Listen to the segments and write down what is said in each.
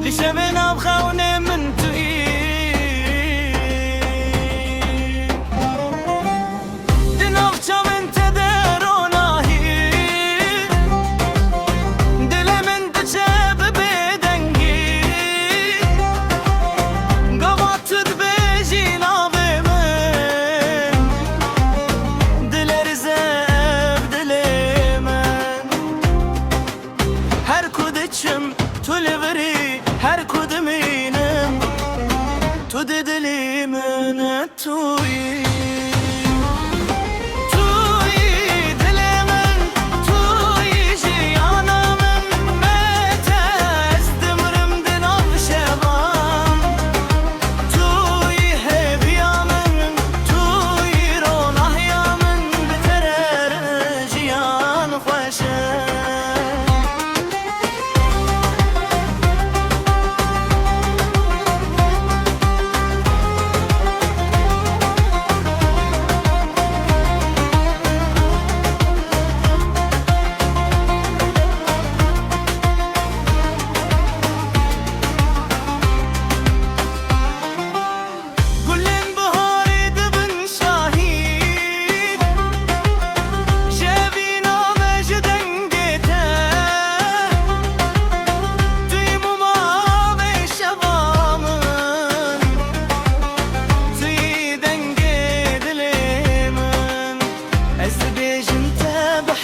لشمنا بخوني من توي دنوف من تدرونا هي دل من تشاب بدنجي قبط تبيجي نابي من دل رزاب دلي من هر كودتشم تولبري هر كودمينم تو دلي من توي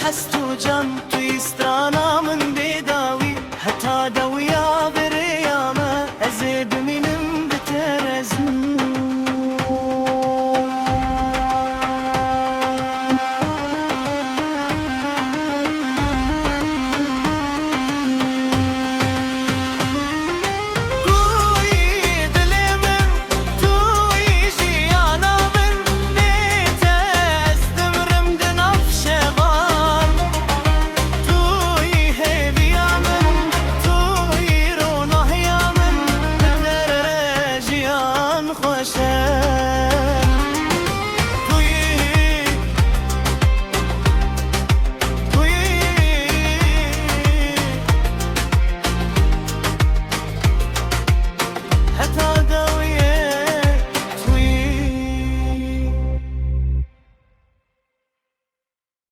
حستو جان توی استرانا من بداوی حتا دوی